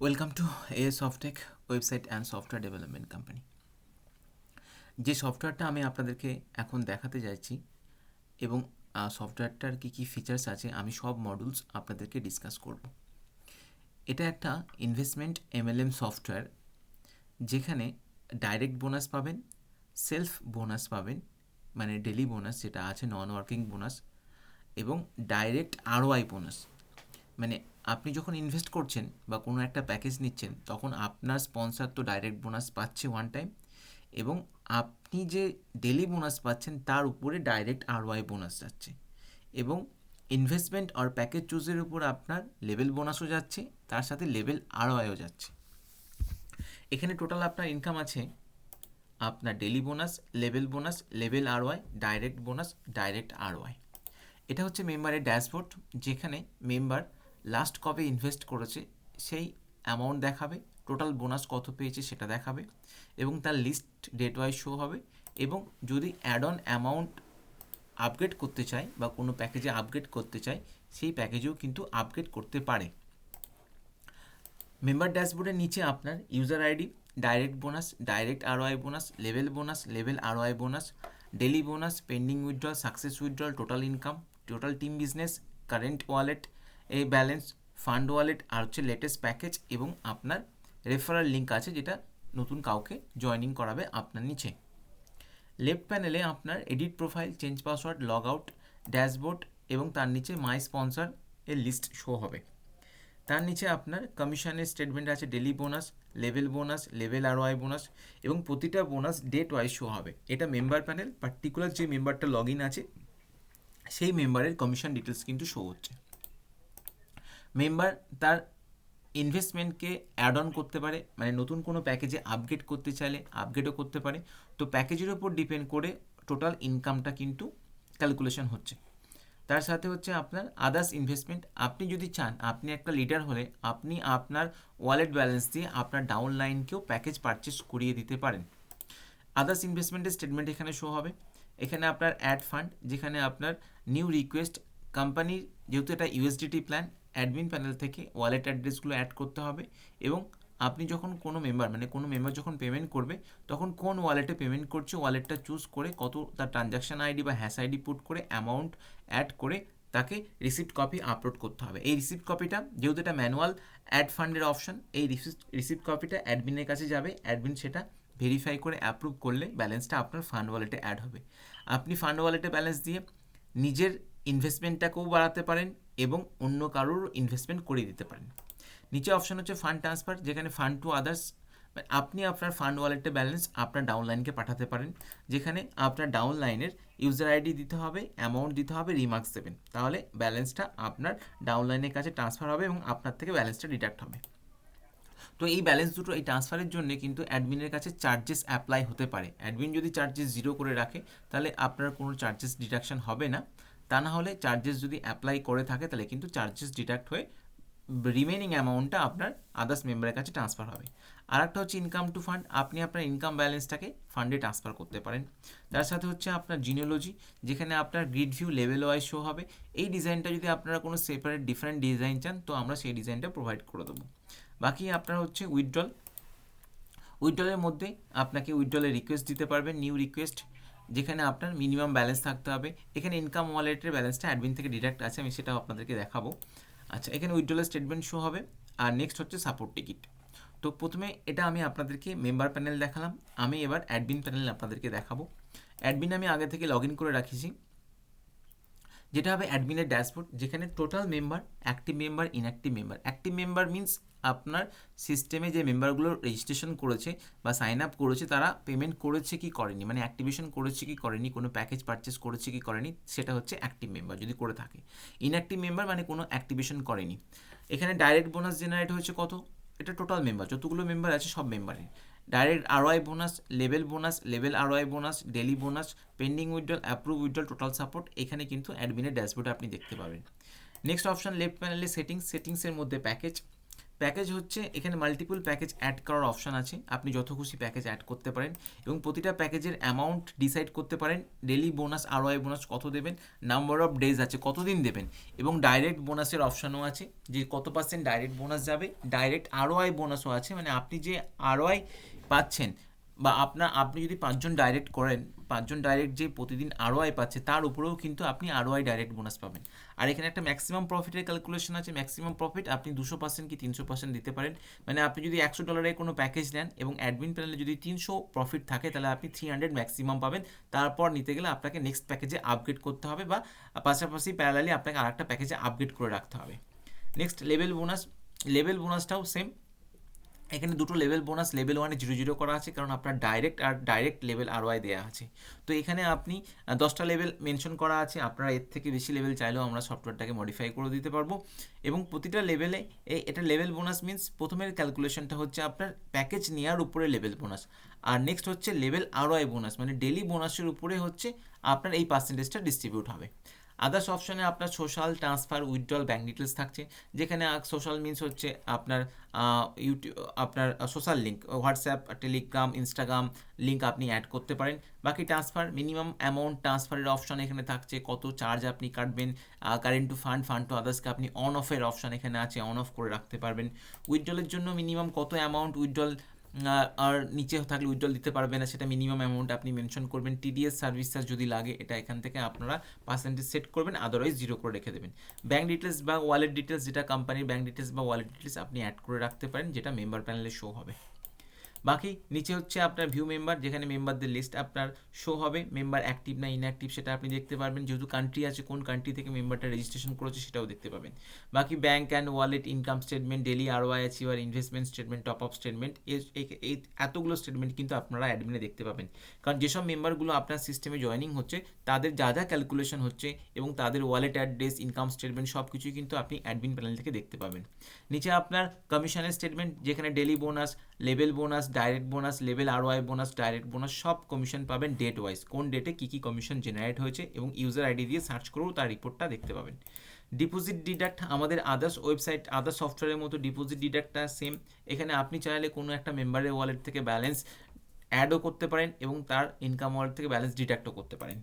Welcome to A Softech website and software development company. যে সফটওয়্যারটা আমি আপনাদেরকে এখন দেখাতে যাচ্ছি এবং সফটওয়্যারটার কী কী ফিচার্স আছে আমি সব মডিউলস আপনাদেরকে ডিসকাস করব। এটা একটা ইনভেস্টমেন্ট এমএলএম সফটওয়্যার, যেখানে ডাইরেক্ট বোনাস পাবেন, সেলফ বোনাস পাবেন, মানে ডেলি বোনাস যেটা আছে, নন ওয়ার্কিং বোনাস, এবং ডাইরেক্ট আরওআই বোনাস। মানে আপনি যখন ইনভেস্ট করছেন বা কোনো একটা প্যাকেজ নিচ্ছেন, তখন আপনার স্পন্সর তো ডাইরেক্ট বোনাস পাচ্ছে ওয়ান টাইম, এবং আপনি যে ডেলি বোনাস পাচ্ছেন তার উপরে ডাইরেক্ট আরওআই বোনাস যাচ্ছে, এবং ইনভেস্টমেন্ট আর প্যাকেজ চুজের উপর আপনার লেভেল বোনাসও যাচ্ছে, তার সাথে লেভেল আরওআইও যাচ্ছে। এখানে টোটাল আপনার ইনকাম আছে আপনার daily bonus, level ROI, direct bonus, direct ROI. এটা হচ্ছে মেম্বারের ড্যাশবোর্ড, যেখানে মেম্বার লাস্ট কবে ইনভেস্ট করেছে সেই অ্যামাউন্ট দেখাবে, টোটাল বোনাস কত পেয়েছে সেটা দেখাবে, এবং তার লিস্ট ডেট ওয়াইজ শো হবে। এবং যদি অ্যাড অন অ্যামাউন্ট আপগ্রেড করতে চায় বা কোনো প্যাকেজে আপগ্রেড করতে চায়, সেই প্যাকেজেও কিন্তু আপগ্রেড করতে পারে। মেম্বার ড্যাশবোর্ডের নিচে আপনার user ID, direct bonus, direct ROI bonus, level ROI bonus, daily bonus, pending withdrawal, success withdrawal, total income, total team business, current wallet এই ব্যালেন্স, ফান্ড ওয়ালেট, আর হচ্ছে লেটেস্ট প্যাকেজ, এবং আপনার রেফারাল লিঙ্ক আছে যেটা নতুন কাউকে জয়েনিং করাবে আপনার নিচে। লেফট প্যানেলে আপনার edit profile, change password, log out, dashboard, এবং তার নিচে মাই স্পন্সর এর লিস্ট শো হবে। তার নিচে আপনার কমিশনের স্টেটমেন্ট আছে, daily bonus, level ROI bonus, এবং প্রতিটা বোনাস ডেট ওয়াইজ শো হবে। এটা মেম্বার প্যানেল, পার্টিকুলার যে মেম্বারটা লগ ইন আছে সেই মেম্বারের কমিশন ডিটেলস কিন্তু শো হচ্ছে। মেম্বার তার ইনভেস্টমেন্টকে অ্যাড অন করতে পারে, মানে নতুন কোনো প্যাকেজে আপগ্রেড করতে চাইলে আপগ্রেডও করতে পারে। তো প্যাকেজের ওপর ডিপেন্ড করে টোটাল ইনকামটা কিন্তু ক্যালকুলেশন হচ্ছে। তার সাথে হচ্ছে আপনার আদার্স ইনভেস্টমেন্ট। আপনি যদি চান, আপনি একটা লিডার হলে আপনি আপনার ওয়ালেট ব্যালেন্স দিয়ে আপনার ডাউনলাইনকেও প্যাকেজ পারচেস করিয়ে দিতে পারেন। আদার্স ইনভেস্টমেন্টের স্টেটমেন্ট এখানে শো হবে। এখানে আপনার অ্যাড ফান্ড, যেখানে আপনার নিউ রিকোয়েস্ট, কোম্পানির যেহেতু এটা ইউএসডিটি প্ল্যান, অ্যাডমিন প্যানেল থেকে ওয়ালেট অ্যাড্রেসগুলো অ্যাড করতে হবে, এবং আপনি যখন কোনো মেম্বার যখন পেমেন্ট করবে, তখন কোন ওয়ালেটে পেমেন্ট করছে ওয়ালেটটা চুজ করে কত তার ট্রানজাকশান আইডি বা হ্যাশ আইডি পুট করে অ্যামাউন্ট অ্যাড করে তাকে রিসিপ্ট কপি আপলোড করতে হবে। এই রিসিপ্ট কপিটা, যেহেতু এটা ম্যানুয়াল অ্যাড ফান্ডের অপশন, এই রিসিপ্ট কপিটা অ্যাডমিনের কাছে যাবে, অ্যাডমিন সেটা ভেরিফাই করে অ্যাপ্রুভ করলে ব্যালেন্সটা আপনার ফান্ড ওয়ালেটে অ্যাড হবে। আপনি ফান্ড ওয়ালেটে ব্যালেন্স দিয়ে নিজের ইনভেস্টমেন্টটাকেও বাড়াতে পারেন এবং অন্য কারোর ইনভেস্টমেন্ট করে দিতে পারেন। নিচে অপশন হচ্ছে ফান্ড ট্রান্সফার, যেখানে ফান্ড টু আদার্স, আপনি আপনার ফান্ড ওয়ালেটে ব্যালেন্স আপনার ডাউনলাইনকে পাঠাতে পারেন, যেখানে আপনার ডাউনলাইনের ইউজার আইডি দিতে হবে, অ্যামাউন্ট দিতে হবে, রিমার্কস দেবেন, তাহলে ব্যালেন্সটা আপনার ডাউনলাইনের কাছে ট্রান্সফার হবে এবং আপনার থেকে ব্যালেন্সটা ডিডাক্ট হবে। তো এই ব্যালেন্স দুটো, এই ট্রান্সফারের জন্য কিন্তু অ্যাডমিনের কাছে চার্জেস অ্যাপ্লাই হতে পারে। অ্যাডমিন যদি চার্জেস জিরো করে রাখে, তাহলে আপনার কোনো চার্জেস ডিডাকশন হবে না। তা না হলে চার্জেস যদি অ্যাপ্লাই করে থাকে, তাহলে কিন্তু চার্জেস ডিডাক্ট হয়ে রিমেনিং অ্যামাউন্টটা আপনার আদার্স মেম্বারের কাছে ট্রান্সফার হবে। আর একটা হচ্ছে ইনকাম টু ফান্ড, আপনি আপনার ইনকাম ব্যালেন্সটাকে ফান্ডে ট্রান্সফার করতে পারেন। তার সাথে হচ্ছে আপনার জিনিওলজি, যেখানে আপনার grid view level wise show হবে। এই ডিজাইনটা যদি আপনারা কোনো সেপারেট ডিফারেন্ট ডিজাইন চান, তো আমরা সেই ডিজাইনটা প্রোভাইড করে দেবো। বাকি আপনার হচ্ছে উইথড্রলের মধ্যে আপনাকে উইথড্রলের রিকোয়েস্ট দিতে পারবেন, নিউ রিকোয়েস্ট, যেখানে আপনার মিনিমাম ব্যালেন্স থাকতে হবে। এখানে ইনকাম ওয়ালেটের ব্যালেন্সটা অ্যাডমিন থেকে ডিডাক্ট আছে, আমি সেটাও আপনাদেরকে দেখাবো। আচ্ছা, এখানে উইথড্রলের স্টেটমেন্ট শো হবে। আর নেক্সট হচ্ছে সাপোর্ট টিকিট। তো প্রথমে এটা আমি আপনাদেরকে মেম্বার প্যানেল দেখালাম, আমি এবার অ্যাডমিন প্যানেল আপনাদেরকে দেখাবো। অ্যাডমিন আমি আগে থেকে লগ ইন করে রাখিছি, যেটা হবে অ্যাডমিনের ড্যাশবোর্ড, যেখানে total member, active member, active member means আপনার সিস্টেমে যে মেম্বারগুলো রেজিস্ট্রেশন করেছে বা সাইন আপ করেছে, তারা পেমেন্ট করেছে কি করেনি, মানে অ্যাক্টিভেশন করেছে কি করেনি, কোনো প্যাকেজ পারচেস করেছে কি করেনি, সেটা হচ্ছে অ্যাক্টিভ মেম্বার যদি করে থাকে। ইনঅ্যাক্টিভ মেম্বার মানে কোনো অ্যাক্টিভেশন করেনি। এখানে ডাইরেক্ট বোনাস জেনারেট হয়েছে কত, এটা টোটাল মেম্বার, যতগুলো মেম্বার আছে সব মেম্বারের। Direct ROI bonus, level ROI bonus, daily bonus, pending withdrawal, approve withdrawal, total support, এখানে কিন্তু অ্যাডমিনের ড্যাশবোর্ডে আপনি দেখতে পাবেন। নেক্সট অপশন লেফট প্যানেলে সেটিংসের মধ্যে প্যাকেজ হচ্ছে এখানে মাল্টিপল প্যাকেজ অ্যাড করার অপশান আছে, আপনি যত খুশি প্যাকেজ অ্যাড করতে পারেন এবং প্রতিটা প্যাকেজের অ্যামাউন্ট ডিসাইড করতে পারেন, ডেলি বোনাস আরওআই বোনাস কত দেবেন, নাম্বার অফ ডেজ আছে কতদিন দেবেন, এবং ডাইরেক্ট বোনাসের অপশানও আছে যে কত পার্সেন্ট ডাইরেক্ট বোনাস যাবে, ডাইরেক্ট আরওআই বোনাসও আছে, মানে আপনি যে আরওআই পাচ্ছেন বা আপনি যদি 5জন ডাইরেক্ট করেন, 5জন ডাইরেক্ট যে প্রতিদিন আরওআই পাচ্ছে তার উপরেও কিন্তু আপনি আরওআই ডাইরেক্ট বোনাস পাবেন। আর এখানে একটা ম্যাক্সিমাম প্রফিটের ক্যালকুলেশন আছে, ম্যাক্সিমাম প্রফিট আপনি 200% কি 300% দিতে পারেন, মানে আপনি যদি $100 কোনো প্যাকেজ নেন এবং অ্যাডমিন প্যানেলে যদি 300 প্রফিট থাকে তাহলে আপনি 300 ম্যাক্সিমাম পাবেন, তারপর নিতে গেলে আপনাকে নেক্সট প্যাকেজে আপগ্রেড করতে হবে বা পাশাপাশি প্যারালালি আপনাকে আরেকটা প্যাকেজে আপগ্রেড করে রাখতে হবে। নেক্সট লেভেল বোনাস, লেভেল বোনাসটাও সেম, এখানে দুটো লেভেল বোনাস, লেভেল 1-এ 0-0 করা আছে কারণ আপনার ডাইরেক্ট লেভেল আরওআই দেওয়া আছে। তো এখানে আপনি 10টা লেভেল মেনশন করা আছে, আপনারা এর থেকে বেশি লেভেল চাইলেও আমরা সফটওয়্যারটাকে মডিফাই করে দিতে পারবো এবং প্রতিটা লেভেলে এটা লেভেল বোনাস মিনস প্রথমের ক্যালকুলেশনটা হচ্ছে আপনার প্যাকেজ নেওয়ার উপরে লেভেল বোনাস, আর নেক্সট হচ্ছে লেভেল আরওআই বোনাস, মানে ডেলি বোনাসের উপরে হচ্ছে আপনার এই পার্সেন্টেজটা ডিস্ট্রিবিউট হবে। আদার্স অপশানে আপনার social, transfer, withdrawal, bank details থাকছে, যেখানে সোশ্যাল মিনস হচ্ছে আপনার ইউটিউব, আপনার social link, WhatsApp, Telegram, Instagram link আপনি অ্যাড করতে পারেন। বাকি ট্রান্সফার, মিনিমাম অ্যামাউন্ট ট্রান্সফারের অপশান এখানে থাকছে, কত চার্জ আপনি কাটবেন, current to fund, fund to আদার্সকে আপনি অন অফের অপশান এখানে আছে, অন অফ করে রাখতে পারবেন। উইথড্রলের জন্য মিনিমাম কত অ্যামাউন্ট উইথড্রল আর নিচে থাকলে উইথড্রল দিতে পারবে না, সেটা মিনিমাম অ্যামাউন্ট আপনি মেনশন করবেন। টিডিএস সার্ভিস চার্জ যদি লাগে এটা এখান থেকে আপনারা পার্সেন্টেজ সেট করবেন, আদারওয়াইজ 0 করে রেখে দেবেন। ব্যাঙ্ক ডিটেলস বা ওয়ালেট ডিটেলস, যেটা কোম্পানির ব্যাঙ্ক ডিটেলস বা ওয়ালেট ডিটেলস আপনি অ্যাড করে রাখতে পারেন, যেটা মেম্বার প্যানেলে শো হবে। বাকি নিচে হচ্ছে আপনার ভিউ মেম্বার, যেখানে মেম্বারদের লিস্ট আপনার শো হবে, মেম্বার অ্যাক্টিভ না ইনঅ্যাক্টিভ সেটা আপনি দেখতে পারবেন, যেহেতু কান্ট্রি আছে কোন কান্ট্রি থেকে মেম্বারটা রেজিস্ট্রেশন করেছে সেটাও দেখতে পাবেন। বাকি bank and wallet, income statement, daily ROI achiever, investment statement, top up statement, এই এতগুলো স্টেটমেন্ট কিন্তু আপনারা অ্যাডমিনে দেখতে পাবেন, কারণ যেসব মেম্বারগুলো আপনার সিস্টেমে জয়েনিং হচ্ছে তাদের যা যা ক্যালকুলেশন হচ্ছে এবং তাদের ওয়ালেট অ্যাড্রেস, ইনকাম স্টেটমেন্ট সব কিছুই কিন্তু আপনি অ্যাডমিন প্যানেল থেকে দেখতে পাবেন। নিচে আপনার কমিশনের স্টেটমেন্ট, যেখানে daily bonus, level bonus, direct bonus, level ROI bonus, direct bonus সব কমিশন পাবেন ডেট ওয়াইজ, কোন ডেটে কী কী কমিশন জেনারেট হয়েছে এবং ইউজার আইডি দিয়ে সার্চ করেও তার রিপোর্টটা দেখতে পাবেন। ডিপোজিট ডিডাক্ট, আমাদের আদার্স ওয়েবসাইট, আদার্স সফটওয়্যারের মতো ডিপোজিট ডিডাক্টটা সেম, এখানে আপনি চাইলে কোনো একটা মেম্বারের ওয়ালেট থেকে ব্যালেন্স অ্যাডও করতে পারেন এবং তার ইনকাম ওয়ালেট থেকে ব্যালেন্স ডিডাক্টও করতে পারেন।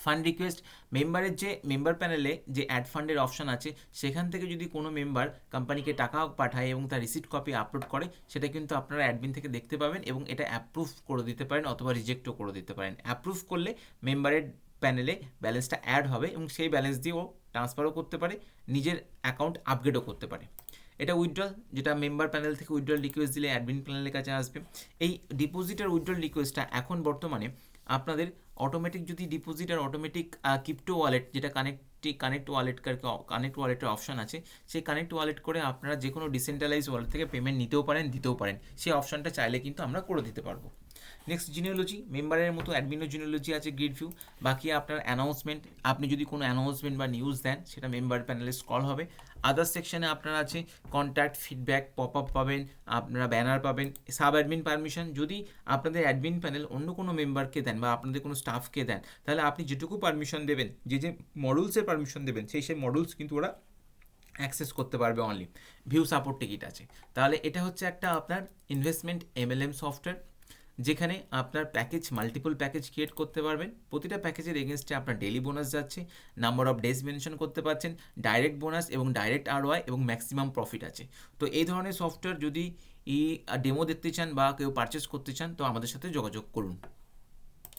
ফান্ড রিকোয়েস্ট, মেম্বারের যে মেম্বার প্যানেলে যে অ্যাড ফান্ডের অপশান আছে সেখান থেকে যদি কোনো মেম্বার কোম্পানিকে টাকা পাঠায় এবং তার রিসিপ্ট কপি আপলোড করে, সেটা কিন্তু আপনারা অ্যাডমিন থেকে দেখতে পাবেন এবং এটা অ্যাপ্রুভ করে দিতে পারেন অথবা রিজেক্টও করে দিতে পারেন। অ্যাপ্রুভ করলে মেম্বারের প্যানেলে ব্যালেন্সটা অ্যাড হবে এবং সেই ব্যালেন্স দিয়ে ও ট্রান্সফারও করতে পারে, নিজের অ্যাকাউন্ট আপগ্রেডও করতে পারে। এটা উইথড্রল, যেটা মেম্বার প্যানেল থেকে উইথড্রল রিকোয়েস্ট দিলে অ্যাডমিন প্যানেলের কাছে আসবে। এই ডিপোজিট আর উইথড্রল রিকোয়েস্টটা এখন বর্তমানে আপনাদের অটোমেটিক, যদি ডিপোজিট আর অটোমেটিক ক্রিপ্টো ওয়ালেট, যেটা কানেক্ট ওয়ালেটের অপশান আছে, সেই কানেক্ট ওয়ালেট করে আপনারা যে কোনো ডিসেন্ট্রালাইজ ওয়ালেট থেকে পেমেন্ট নিতেও পারেন, দিতেও পারেন, সেই অপশানটা চাইলে কিন্তু আমরা করে দিতে পারবো। নেক্সট জিনিওলজি, মেম্বারের মতো অ্যাডমিনও জিনিওলজি আছে, গ্রিড ভিউ। বাকি আপনার অ্যানাউন্সমেন্ট, আপনি যদি কোনো অ্যানাউন্সমেন্ট বা নিউজ দেন সেটা মেম্বার প্যানেলে স্ক্রল হবে। আদার্স সেকশনে আপনার আছে কন্ট্যাক্ট, ফিডব্যাক, পপ আপ পাবেন, আপনারা ব্যানার পাবেন। সাব অ্যাডমিন পারমিশন, যদি আপনাদের অ্যাডমিন প্যানেল অন্য কোনো মেম্বারকে দেন বা আপনাদের কোনো স্টাফকে দেন তাহলে আপনি যেটুকু পারমিশন দেবেন, যে মডুলসের পারমিশন দেবেন সেই মডুলস কিন্তু ওরা অ্যাক্সেস করতে পারবে অনলি। ভিউ সাপোর্ট টিকিট আছে। তাহলে এটা হচ্ছে একটা আপনার ইনভেস্টমেন্ট MLM সফটওয়্যার, যেখানে আপনার প্যাকেজ, মাল্টিপল প্যাকেজ ক্রিয়েট করতে পারবেন, প্রতিটা প্যাকেজের এগেনস্টে আপনার ডেলি বোনাস যাচ্ছে, নাম্বার অফ ডেজ মেনশন করতে পারছেন, ডাইরেক্ট বোনাস এবং ডাইরেক্ট আরওআই এবং ম্যাক্সিমাম প্রফিট আছে। তো এই ধরনের সফটওয়্যার যদি ডেমো দেখতে চান বা কেউ পারচেস করতে চান তো আমাদের সাথে যোগাযোগ করুন।